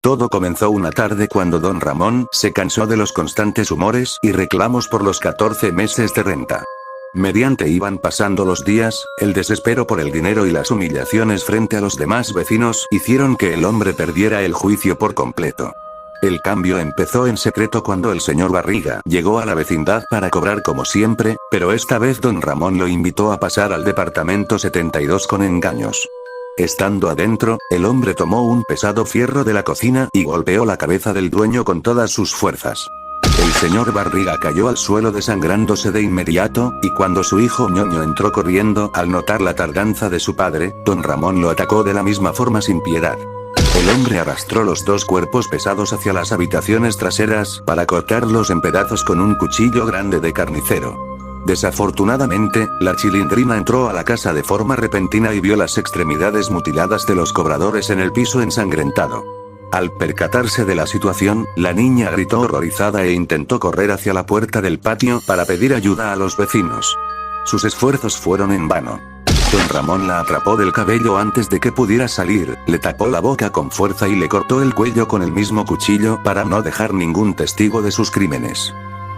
Todo comenzó una tarde cuando don Ramón se cansó de los constantes humores y reclamos por los 14 meses de renta. Mediante iban pasando los días, el desespero por el dinero y las humillaciones frente a los demás vecinos hicieron que el hombre perdiera el juicio por completo. El cambio empezó en secreto cuando el señor Barriga llegó a la vecindad para cobrar como siempre, pero esta vez don Ramón lo invitó a pasar al departamento 72 con engaños. Estando adentro, el hombre tomó un pesado fierro de la cocina y golpeó la cabeza del dueño con todas sus fuerzas. El señor Barriga cayó al suelo desangrándose de inmediato, y cuando su hijo Ñoño entró corriendo al notar la tardanza de su padre, don Ramón lo atacó de la misma forma sin piedad. El hombre arrastró los dos cuerpos pesados hacia las habitaciones traseras para cortarlos en pedazos con un cuchillo grande de carnicero. Desafortunadamente, la Chilindrina entró a la casa de forma repentina y vio las extremidades mutiladas de los cobradores en el piso ensangrentado. Al percatarse de la situación, la niña gritó horrorizada e intentó correr hacia la puerta del patio para pedir ayuda a los vecinos. Sus esfuerzos fueron en vano. Don Ramón la atrapó del cabello antes de que pudiera salir, le tapó la boca con fuerza y le cortó el cuello con el mismo cuchillo para no dejar ningún testigo de sus crímenes.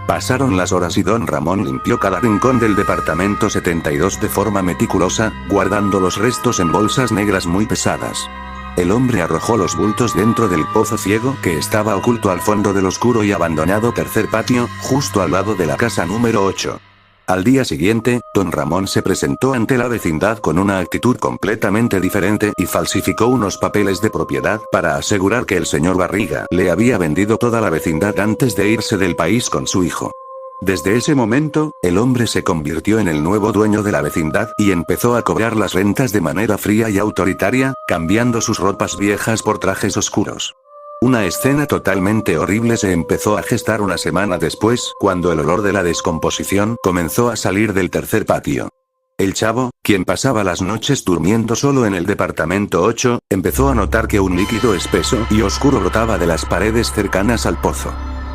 Pasaron las horas y don Ramón limpió cada rincón del departamento 72 de forma meticulosa, guardando los restos en bolsas negras muy pesadas. El hombre arrojó los bultos dentro del pozo ciego que estaba oculto al fondo del oscuro y abandonado tercer patio, justo al lado de la casa número 8. Al día siguiente, don Ramón se presentó ante la vecindad con una actitud completamente diferente y falsificó unos papeles de propiedad para asegurar que el señor Barriga le había vendido toda la vecindad antes de irse del país con su hijo. Desde ese momento, el hombre se convirtió en el nuevo dueño de la vecindad y empezó a cobrar las rentas de manera fría y autoritaria, cambiando sus ropas viejas por trajes oscuros. Una escena totalmente horrible se empezó a gestar una semana después, cuando el olor de la descomposición comenzó a salir del tercer patio. El chavo, quien pasaba las noches durmiendo solo en el departamento 8, empezó a notar que un líquido espeso y oscuro brotaba de las paredes cercanas al pozo.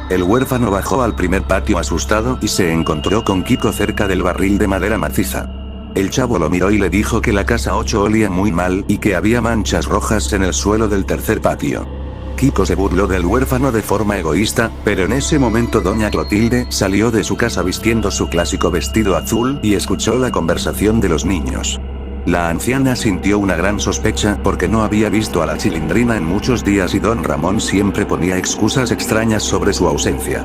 El huérfano bajó al primer patio asustado y se encontró con Kiko cerca del barril de madera maciza. El chavo lo miró y le dijo que la casa 8 olía muy mal y que había manchas rojas en el suelo del tercer patio. Kiko se burló del huérfano de forma egoísta, pero en ese momento doña Clotilde salió de su casa vistiendo su clásico vestido azul y escuchó la conversación de los niños. La anciana sintió una gran sospecha porque no había visto a la Chilindrina en muchos días y don Ramón siempre ponía excusas extrañas sobre su ausencia.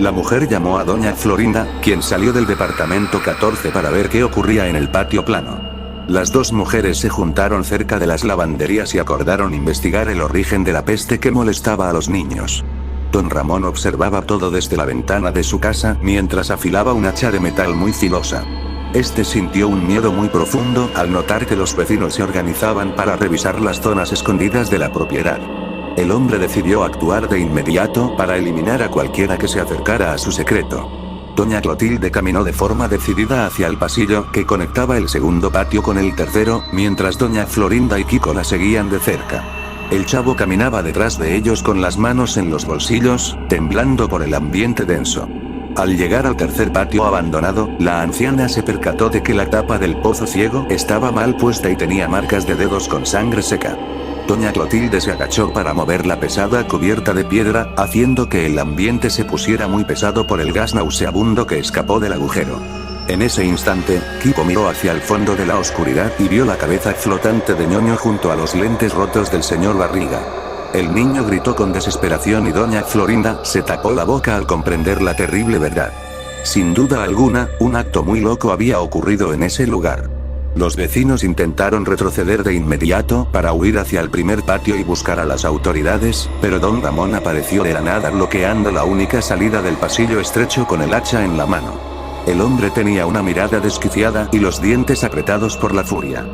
La mujer llamó a doña Florinda, quien salió del departamento 14 para ver qué ocurría en el patio plano. Las dos mujeres se juntaron cerca de las lavanderías y acordaron investigar el origen de la peste que molestaba a los niños. Don Ramón observaba todo desde la ventana de su casa mientras afilaba un hacha de metal muy filosa. Este sintió un miedo muy profundo al notar que los vecinos se organizaban para revisar las zonas escondidas de la propiedad. El hombre decidió actuar de inmediato para eliminar a cualquiera que se acercara a su secreto. Doña Clotilde caminó de forma decidida hacia el pasillo que conectaba el segundo patio con el tercero, mientras doña Florinda y Kiko la seguían de cerca. El chavo caminaba detrás de ellos con las manos en los bolsillos, temblando por el ambiente denso. Al llegar al tercer patio abandonado, la anciana se percató de que la tapa del pozo ciego estaba mal puesta y tenía marcas de dedos con sangre seca. Doña Clotilde se agachó para mover la pesada cubierta de piedra, haciendo que el ambiente se pusiera muy pesado por el gas nauseabundo que escapó del agujero. En ese instante, Kiko miró hacia el fondo de la oscuridad y vio la cabeza flotante de Ñoño junto a los lentes rotos del señor Barriga. El niño gritó con desesperación y doña Florinda se tapó la boca al comprender la terrible verdad. Sin duda alguna, un acto muy loco había ocurrido en ese lugar. Los vecinos intentaron retroceder de inmediato para huir hacia el primer patio y buscar a las autoridades, pero don Ramón apareció de la nada bloqueando la única salida del pasillo estrecho con el hacha en la mano. El hombre tenía una mirada desquiciada y los dientes apretados por la furia.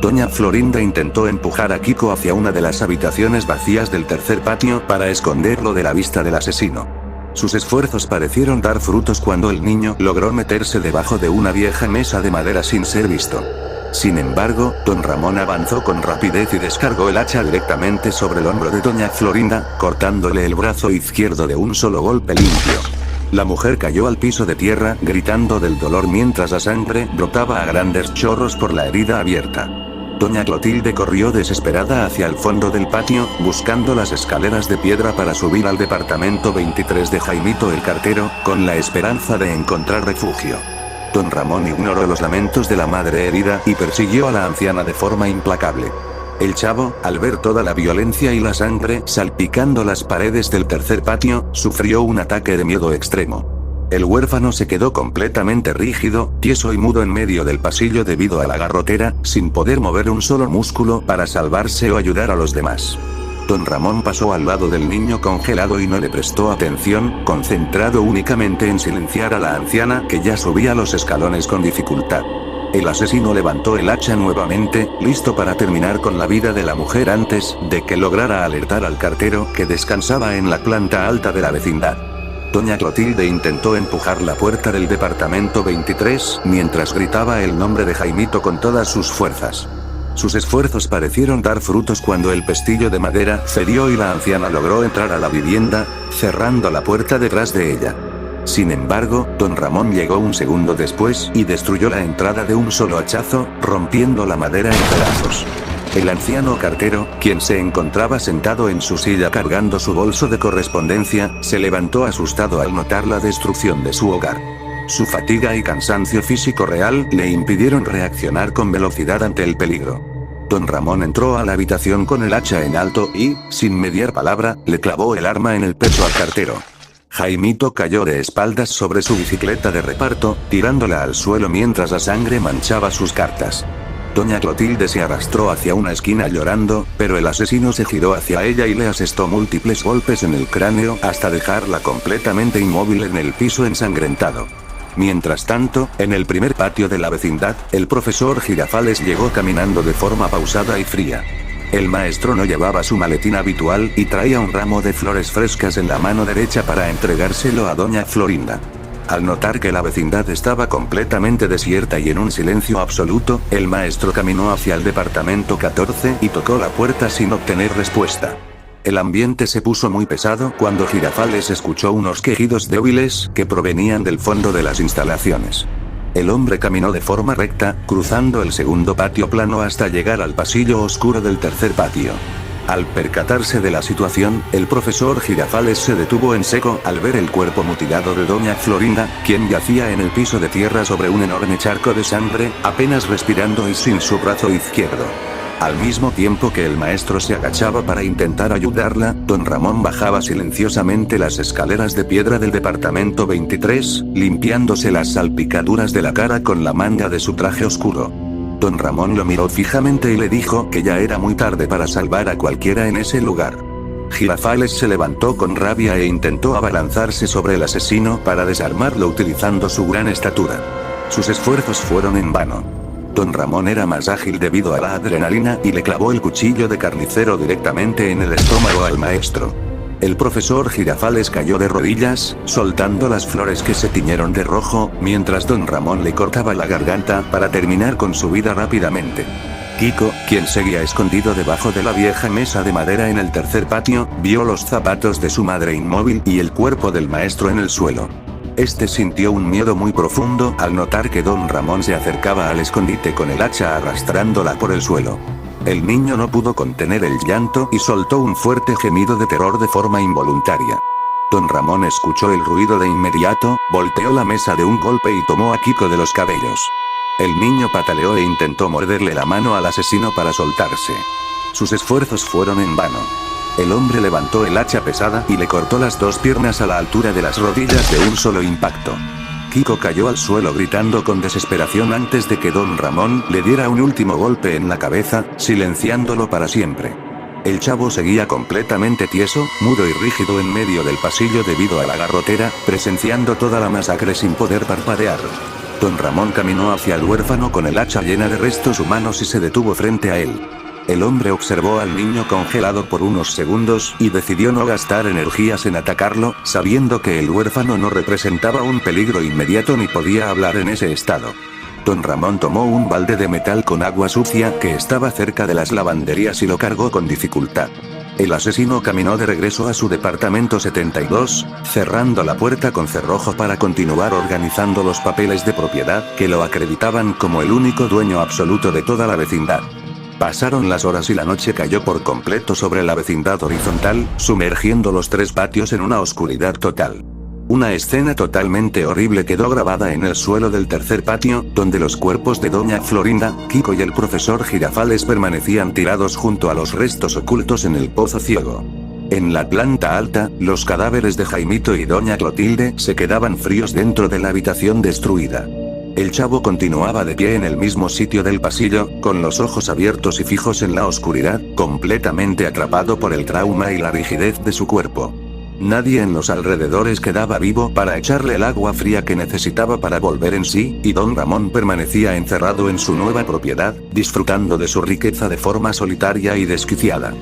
Doña Florinda intentó empujar a Kiko hacia una de las habitaciones vacías del tercer patio para esconderlo de la vista del asesino. Sus esfuerzos parecieron dar frutos cuando el niño logró meterse debajo de una vieja mesa de madera sin ser visto. Sin embargo, don Ramón avanzó con rapidez y descargó el hacha directamente sobre el hombro de doña Florinda, cortándole el brazo izquierdo de un solo golpe limpio. La mujer cayó al piso de tierra, gritando del dolor mientras la sangre brotaba a grandes chorros por la herida abierta. Doña Clotilde corrió desesperada hacia el fondo del patio, buscando las escaleras de piedra para subir al departamento 23 de Jaimito el cartero, con la esperanza de encontrar refugio. Don Ramón ignoró los lamentos de la madre herida y persiguió a la anciana de forma implacable. El chavo, al ver toda la violencia y la sangre salpicando las paredes del tercer patio, sufrió un ataque de miedo extremo. El huérfano se quedó completamente rígido, tieso y mudo en medio del pasillo debido a la garrotera, sin poder mover un solo músculo para salvarse o ayudar a los demás. Don Ramón pasó al lado del niño congelado y no le prestó atención, concentrado únicamente en silenciar a la anciana que ya subía los escalones con dificultad. El asesino levantó el hacha nuevamente, listo para terminar con la vida de la mujer antes de que lograra alertar al cartero que descansaba en la planta alta de la vecindad. Doña Clotilde intentó empujar la puerta del departamento 23 mientras gritaba el nombre de Jaimito con todas sus fuerzas. Sus esfuerzos parecieron dar frutos cuando el pestillo de madera cedió y la anciana logró entrar a la vivienda, cerrando la puerta detrás de ella. Sin embargo, don Ramón llegó un segundo después y destruyó la entrada de un solo hachazo, rompiendo la madera en pedazos. El anciano cartero, quien se encontraba sentado en su silla cargando su bolso de correspondencia, se levantó asustado al notar la destrucción de su hogar. Su fatiga y cansancio físico real le impidieron reaccionar con velocidad ante el peligro. Don Ramón entró a la habitación con el hacha en alto y, sin mediar palabra, le clavó el arma en el pecho al cartero. Jaimito cayó de espaldas sobre su bicicleta de reparto, tirándola al suelo mientras la sangre manchaba sus cartas. Doña Clotilde se arrastró hacia una esquina llorando, pero el asesino se giró hacia ella y le asestó múltiples golpes en el cráneo hasta dejarla completamente inmóvil en el piso ensangrentado. Mientras tanto, en el primer patio de la vecindad, el profesor Girafales llegó caminando de forma pausada y fría. El maestro no llevaba su maletín habitual y traía un ramo de flores frescas en la mano derecha para entregárselo a doña Florinda. Al notar que la vecindad estaba completamente desierta y en un silencio absoluto, el maestro caminó hacia el departamento 14 y tocó la puerta sin obtener respuesta. El ambiente se puso muy pesado cuando Girafales escuchó unos quejidos débiles que provenían del fondo de las instalaciones. El hombre caminó de forma recta, cruzando el segundo patio plano hasta llegar al pasillo oscuro del tercer patio. Al percatarse de la situación, el profesor Girafales se detuvo en seco al ver el cuerpo mutilado de doña Florinda, quien yacía en el piso de tierra sobre un enorme charco de sangre, apenas respirando y sin su brazo izquierdo. Al mismo tiempo que el maestro se agachaba para intentar ayudarla, don Ramón bajaba silenciosamente las escaleras de piedra del departamento 23, limpiándose las salpicaduras de la cara con la manga de su traje oscuro. Don Ramón lo miró fijamente y le dijo que ya era muy tarde para salvar a cualquiera en ese lugar. Girafales se levantó con rabia e intentó abalanzarse sobre el asesino para desarmarlo utilizando su gran estatura. Sus esfuerzos fueron en vano. Don Ramón era más ágil debido a la adrenalina y le clavó el cuchillo de carnicero directamente en el estómago al maestro. El profesor Girafales cayó de rodillas, soltando las flores que se tiñeron de rojo, mientras don Ramón le cortaba la garganta para terminar con su vida rápidamente. Kiko, quien seguía escondido debajo de la vieja mesa de madera en el tercer patio, vio los zapatos de su madre inmóvil y el cuerpo del maestro en el suelo. Este sintió un miedo muy profundo al notar que don Ramón se acercaba al escondite con el hacha arrastrándola por el suelo. El niño no pudo contener el llanto y soltó un fuerte gemido de terror de forma involuntaria. Don Ramón escuchó el ruido de inmediato, volteó la mesa de un golpe y tomó a Kiko de los cabellos. El niño pataleó e intentó morderle la mano al asesino para soltarse. Sus esfuerzos fueron en vano. El hombre levantó el hacha pesada y le cortó las dos piernas a la altura de las rodillas de un solo impacto. Kiko cayó al suelo gritando con desesperación antes de que don Ramón le diera un último golpe en la cabeza, silenciándolo para siempre. El chavo seguía completamente tieso, mudo y rígido en medio del pasillo debido a la garrotera, presenciando toda la masacre sin poder parpadear. Don Ramón caminó hacia el huérfano con el hacha llena de restos humanos y se detuvo frente a él. El hombre observó al niño congelado por unos segundos y decidió no gastar energías en atacarlo, sabiendo que el huérfano no representaba un peligro inmediato ni podía hablar en ese estado. Don Ramón tomó un balde de metal con agua sucia que estaba cerca de las lavanderías y lo cargó con dificultad. El asesino caminó de regreso a su departamento 72, cerrando la puerta con cerrojo para continuar organizando los papeles de propiedad que lo acreditaban como el único dueño absoluto de toda la vecindad. Pasaron las horas y la noche cayó por completo sobre la vecindad horizontal, sumergiendo los 3 patios en una oscuridad total. Una escena totalmente horrible quedó grabada en el suelo del tercer patio, donde los cuerpos de Doña Florinda, Kiko y el profesor Girafales permanecían tirados junto a los restos ocultos en el pozo ciego. En la planta alta, los cadáveres de Jaimito y Doña Clotilde se quedaban fríos dentro de la habitación destruida. El chavo continuaba de pie en el mismo sitio del pasillo, con los ojos abiertos y fijos en la oscuridad, completamente atrapado por el trauma y la rigidez de su cuerpo. Nadie en los alrededores quedaba vivo para echarle el agua fría que necesitaba para volver en sí, y don Ramón permanecía encerrado en su nueva propiedad, disfrutando de su riqueza de forma solitaria y desquiciada.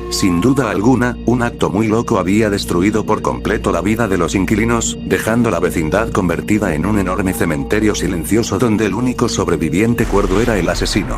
Sin duda alguna, un acto muy loco había destruido por completo la vida de los inquilinos, dejando la vecindad convertida en un enorme cementerio silencioso donde el único sobreviviente cuerdo era el asesino.